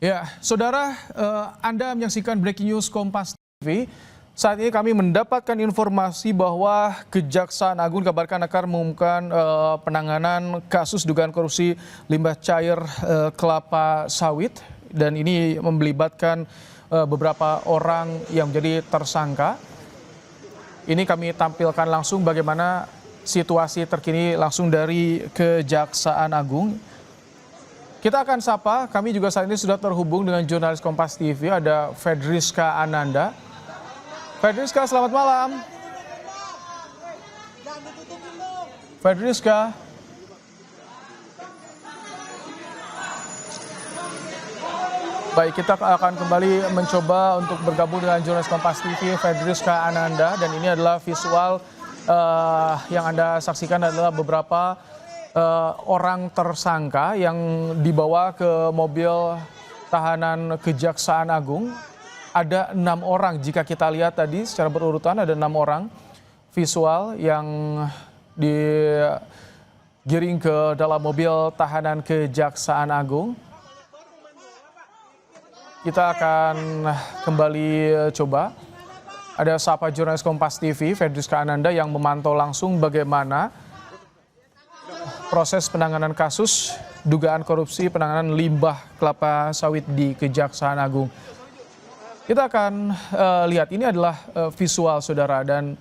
Ya, saudara, Anda menyaksikan Breaking News Kompas TV. Saat ini kami mendapatkan informasi bahwa Kejaksaan Agung dikabarkan akan mengumumkan penanganan kasus dugaan korupsi limbah cair kelapa sawit, dan ini melibatkan beberapa orang yang menjadi tersangka. Ini kami tampilkan langsung bagaimana situasi terkini langsung dari Kejaksaan Agung. Kita akan sapa, kami juga saat ini sudah terhubung dengan jurnalis Kompas TV, ada Fedriska Ananda. Fedriska, selamat malam. Fedriska. Baik, kita akan kembali mencoba untuk bergabung dengan jurnalis Kompas TV, Fedriska Ananda. Dan ini adalah visual yang Anda saksikan adalah beberapa orang tersangka yang dibawa ke mobil tahanan Kejaksaan Agung. Ada 6 orang, jika kita lihat tadi secara berurutan ada 6 orang visual yang digiring ke dalam mobil tahanan Kejaksaan Agung. Kita akan kembali coba. Ada sapa jurnalis Kompas TV, Fedriska Ananda, yang memantau langsung bagaimana proses penanganan kasus dugaan korupsi penanganan limbah kelapa sawit di Kejaksaan Agung. Kita akan lihat, ini adalah visual, saudara, dan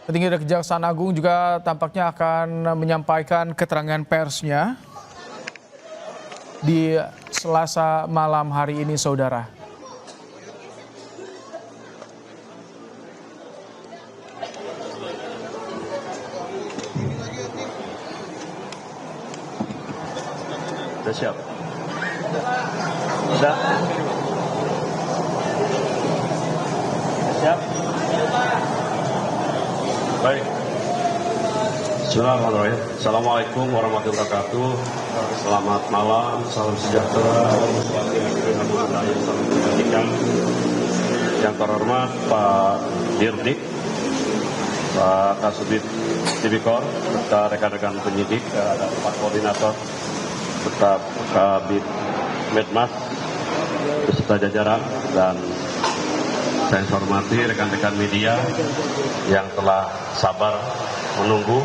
petinggi dari Kejaksaan Agung juga tampaknya akan menyampaikan keterangan persnya di Selasa malam hari ini, saudara. Sudah siap? Sudah? Siap? Baik. Bismillahirrahmanirrahim. Assalamualaikum warahmatullahi wabarakatuh. Selamat malam, salam sejahtera. Yang terhormat Pak Dirdik, Pak Kasubit Tipikor, serta rekan-rekan penyidik, ada Pak Koordinator, serta Kabid Medmas beserta jajaran, dan saya hormati rekan-rekan media yang telah sabar menunggu.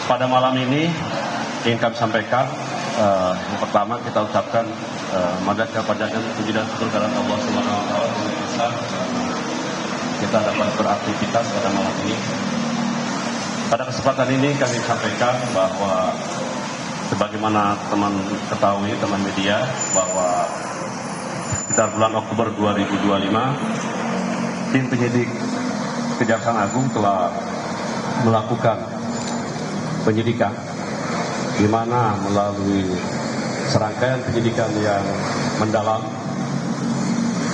Pada malam ini ingin kami sampaikan, yang pertama kita ucapkan madaka pada puji dan syukur kehadirat Allah Subhanahu wa taala kita dapat beraktivitas pada malam ini. Pada kesempatan ini kami sampaikan bahwa sebagaimana teman ketahui, teman media, bahwa sekitar bulan Oktober 2025, tim penyidik Kejaksaan Agung telah melakukan penyidikan, di mana melalui serangkaian penyidikan yang mendalam,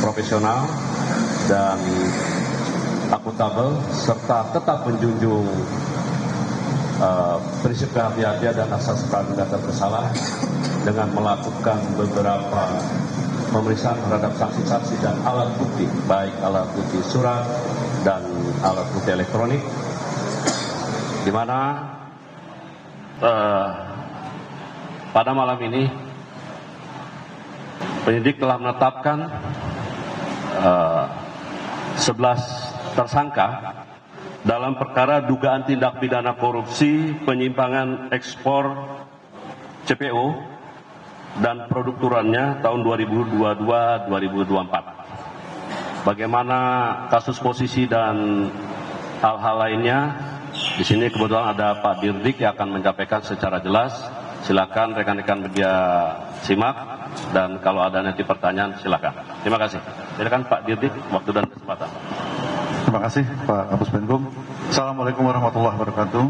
profesional, dan akuntabel, serta tetap menjunjung prinsip kehati-hatian dan asas praduga tak bersalah, dengan melakukan beberapa pemeriksaan terhadap saksi-saksi dan alat bukti, baik alat bukti surat dan alat bukti elektronik, di mana pada malam ini penyidik telah menetapkan 11 tersangka dalam perkara dugaan tindak pidana korupsi penyimpangan ekspor CPO dan produk turunannya tahun 2022-2024. Bagaimana kasus posisi dan hal-hal lainnya, di sini kebetulan ada Pak Dirdik yang akan menyampaikan secara jelas. Silakan rekan-rekan media simak, dan kalau ada nanti pertanyaan silakan. Terima kasih. Silakan Pak Dirdik, waktu dan kesempatan. Terima kasih Pak Kapus Penkum. Assalamualaikum warahmatullahi wabarakatuh.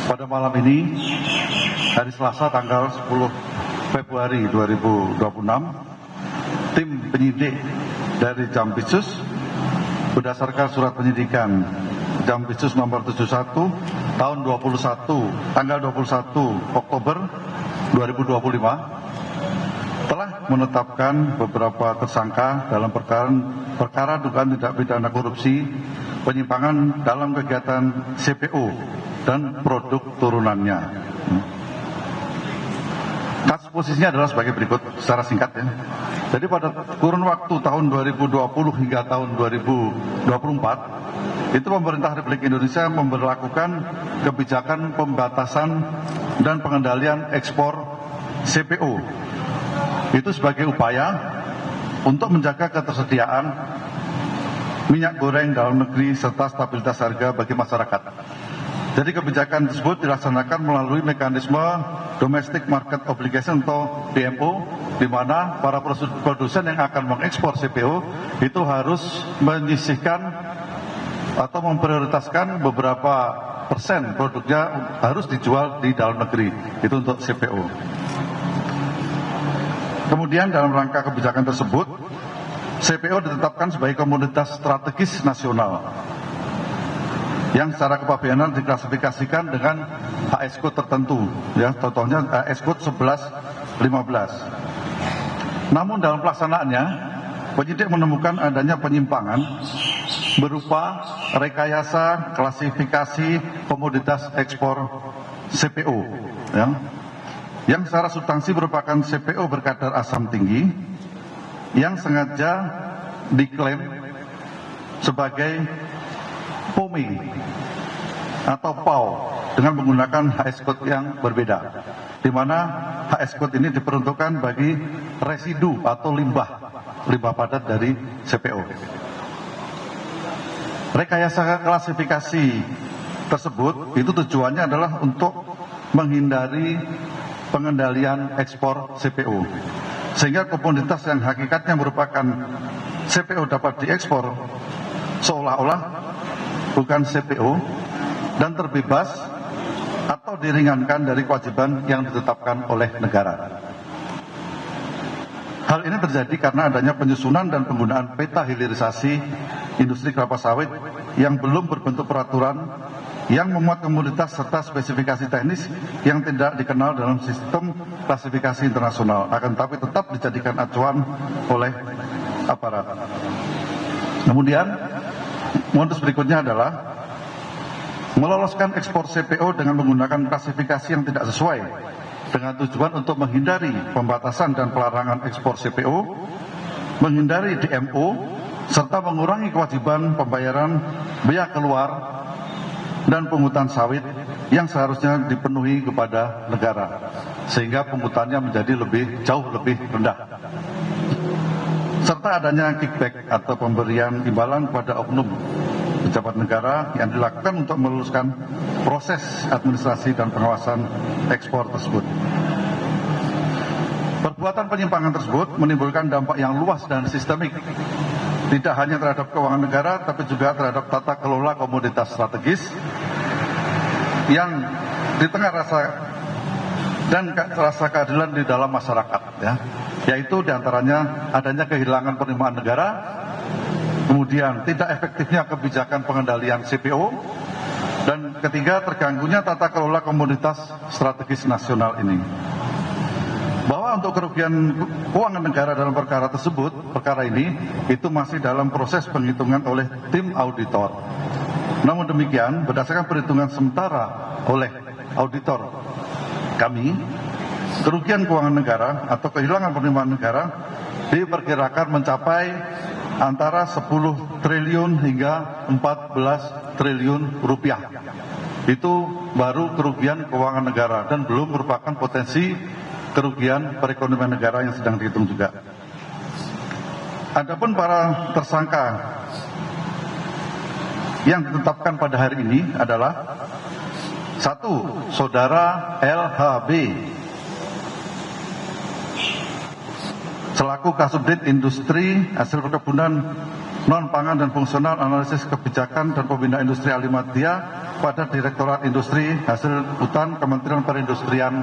Pada malam ini, hari Selasa tanggal 10 Februari 2026, tim penyidik dari Jampitsus berdasarkan surat penyidikan Jampitsus nomor 71 tahun 21 tanggal 21 Oktober 2025 telah menetapkan beberapa tersangka dalam perkara dugaan tindak pidana korupsi penyimpangan dalam kegiatan CPO dan produk turunannya. Kasus posisinya adalah sebagai berikut secara singkat ya. Jadi pada kurun waktu tahun 2020 hingga tahun 2024, itu pemerintah Republik Indonesia memberlakukan kebijakan pembatasan dan pengendalian ekspor CPO. Itu sebagai upaya untuk menjaga ketersediaan minyak goreng dalam negeri serta stabilitas harga bagi masyarakat. Jadi kebijakan tersebut dilaksanakan melalui mekanisme Domestic Market Obligation atau DMO, di mana para produsen yang akan mengekspor CPO itu harus menyisihkan atau memprioritaskan beberapa persen produknya harus dijual di dalam negeri. Itu untuk CPO. Kemudian dalam rangka kebijakan tersebut, CPO ditetapkan sebagai komoditas strategis nasional yang secara kepabeanan diklasifikasikan dengan HS code tertentu, ya, contohnya HS code 1115. Namun dalam pelaksanaannya, penyidik menemukan adanya penyimpangan berupa rekayasa klasifikasi komoditas ekspor CPO, ya, yang secara substansi merupakan CPO berkadar asam tinggi yang sengaja diklaim sebagai POME atau PAO dengan menggunakan HS code yang berbeda, di mana HS code ini diperuntukkan bagi residu atau limbah padat dari CPO. Rekayasa klasifikasi tersebut itu tujuannya adalah untuk menghindari pengendalian ekspor CPO, sehingga komoditas yang hakikatnya merupakan CPO dapat diekspor seolah-olah bukan CPO dan terbebas atau diringankan dari kewajiban yang ditetapkan oleh negara. Hal ini terjadi karena adanya penyusunan dan penggunaan peta hilirisasi industri kelapa sawit yang belum berbentuk peraturan yang memuat komoditas serta spesifikasi teknis yang tidak dikenal dalam sistem klasifikasi internasional, akan tetapi tetap dijadikan acuan oleh aparat. Kemudian modus berikutnya adalah meloloskan ekspor CPO dengan menggunakan klasifikasi yang tidak sesuai dengan tujuan untuk menghindari pembatasan dan pelarangan ekspor CPO, menghindari DMO, serta mengurangi kewajiban pembayaran biaya keluar dan pungutan sawit yang seharusnya dipenuhi kepada negara, sehingga pungutannya menjadi jauh lebih rendah. Serta adanya kickback atau pemberian imbalan kepada oknum pejabat negara yang dilakukan untuk meluluskan proses administrasi dan pengawasan ekspor tersebut. Perbuatan penyimpangan tersebut menimbulkan dampak yang luas dan sistemik, tidak hanya terhadap keuangan negara, tapi juga terhadap tata kelola komoditas strategis yang di tengah rasa keadilan di dalam masyarakat, ya, yaitu diantaranya adanya kehilangan penerimaan negara, kemudian tidak efektifnya kebijakan pengendalian CPO, dan ketiga terganggunya tata kelola komoditas strategis nasional ini. Bahwa untuk kerugian keuangan negara dalam perkara ini itu masih dalam proses penghitungan oleh tim auditor. Namun demikian, berdasarkan perhitungan sementara oleh auditor kami, kerugian keuangan negara atau kehilangan penerimaan negara diperkirakan mencapai antara 10 triliun hingga 14 triliun rupiah. Itu baru kerugian keuangan negara dan belum merupakan potensi kerugian perekonomian negara yang sedang dihitung juga. Adapun para tersangka yang ditetapkan pada hari ini adalah: 1. Saudara LHB selaku Kasubdit Industri Hasil Perkebunan Non-Pangan dan Fungsional Analisis Kebijakan dan Pembinaan Industri Alimatia pada Direktorat Industri Hasil Hutan Kementerian Perindustrian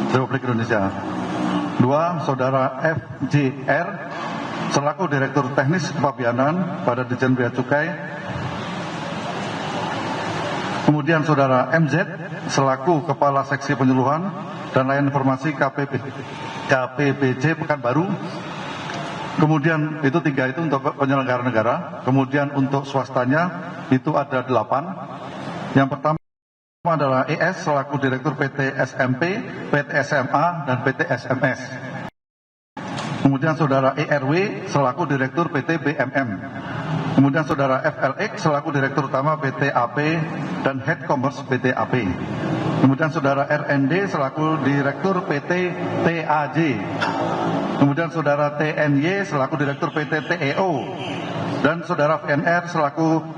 Republik Indonesia. 2. Saudara FJR selaku Direktur Teknis Kepabianan pada Ditjen Bea Cukai. Kemudian Saudara MZ selaku Kepala Seksi Penyuluhan dan Layanan Informasi KPBC Pekanbaru. Kemudian itu 3 itu untuk penyelenggara negara. Kemudian untuk swastanya itu ada 8. Yang pertama Pertama adalah ES selaku Direktur PT SMP, PT SMA, dan PT SMS. Kemudian Saudara ERW selaku Direktur PT BMM. Kemudian Saudara FLX selaku Direktur Utama PT AP dan Head Commerce PT AP. Kemudian Saudara RND selaku Direktur PT TAJ. Kemudian Saudara TNY selaku Direktur PT TEO. Dan Saudara VNR selaku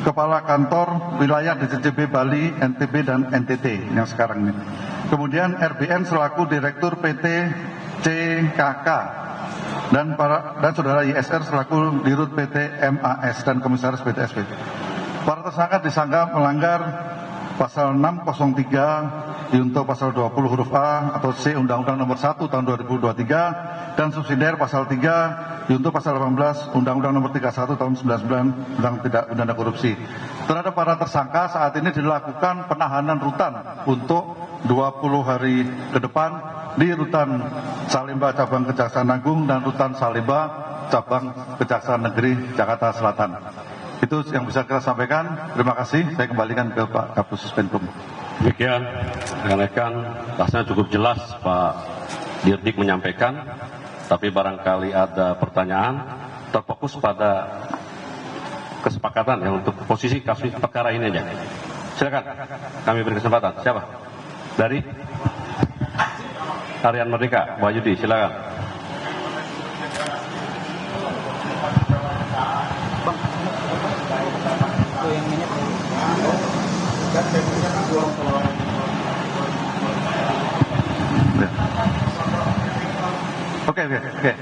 Kepala Kantor Wilayah DJJB Bali, NTB, dan NTT yang sekarang ini. Kemudian RBN selaku Direktur PT CKK dan Saudara YSR selaku Dirut PT MAS dan Komisaris PT SP. Para tersangka disangka melanggar Pasal 603 junto Pasal 20 huruf A atau C Undang-Undang Nomor 1 Tahun 2023 dan subsidiar Pasal 3 junto Pasal 18 Undang-Undang Nomor 31 Tahun 99 tentang tidak pidana korupsi. Terhadap para tersangka saat ini dilakukan penahanan rutan untuk 20 hari ke depan di Rutan Salemba Cabang Kejaksaan Agung dan Rutan Salemba Cabang Kejaksaan Negeri Jakarta Selatan. Itu yang bisa kita sampaikan. Terima kasih. Saya kembalikan ke Pak Kapus Penkum. Demikian, rekan-rekan, rasanya cukup jelas Pak Dirdik menyampaikan, tapi barangkali ada pertanyaan terfokus pada kesepakatan ya untuk posisi kasus perkara ini aja. Silakan, kami beri kesempatan. Siapa? Dari Harian Merdeka, Pak Yudi, silakan. Oke.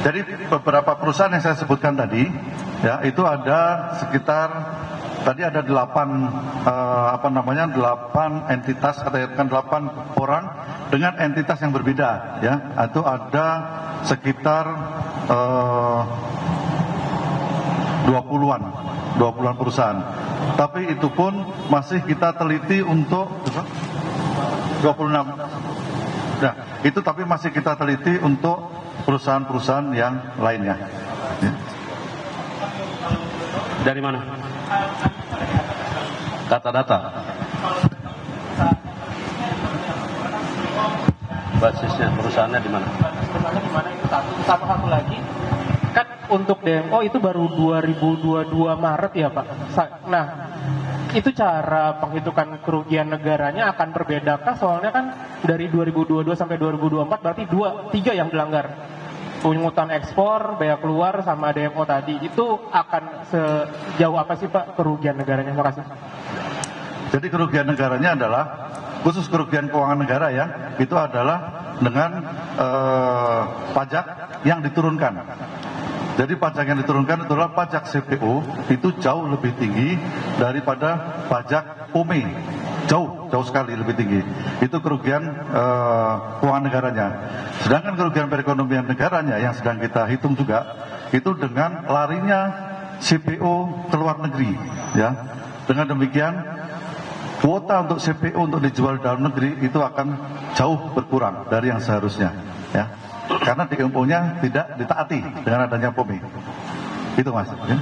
Jadi beberapa perusahaan yang saya sebutkan tadi, ya itu ada sekitar tadi ada 8 entitas atau 8 orang dengan entitas yang berbeda, ya. Itu ada sekitar 20-an perusahaan. Tapi itu pun masih kita teliti untuk 26. Nah, itu tapi masih kita teliti untuk perusahaan-perusahaan yang lainnya. Ya. Dari mana? Data-data. Basisnya perusahaannya di mana? Perusahaannya di mana itu satu lagi. Kan untuk DMO itu baru 2022 Maret ya Pak. Nah, itu cara penghitungan kerugian negaranya akan berbedakah? Soalnya kan dari 2022 sampai 2024 berarti 3 yang dilanggar. Pungutan ekspor, bea keluar, sama DMO tadi. Itu akan sejauh apa sih Pak kerugian negaranya? Terima kasih. Jadi kerugian negaranya adalah khusus kerugian keuangan negara ya, itu adalah dengan pajak yang diturunkan. Jadi pajak yang diturunkan itulah pajak CPO itu jauh lebih tinggi daripada pajak POME, jauh sekali lebih tinggi. Itu kerugian keuangan negaranya. Sedangkan kerugian perekonomian negaranya yang sedang kita hitung juga itu dengan larinya CPO ke luar negeri, ya. Dengan demikian kuota untuk CPO untuk dijual dalam negeri itu akan jauh berkurang dari yang seharusnya, ya. Karena DMO-nya tidak ditaati dengan adanya POME. Itu Mas. Ya.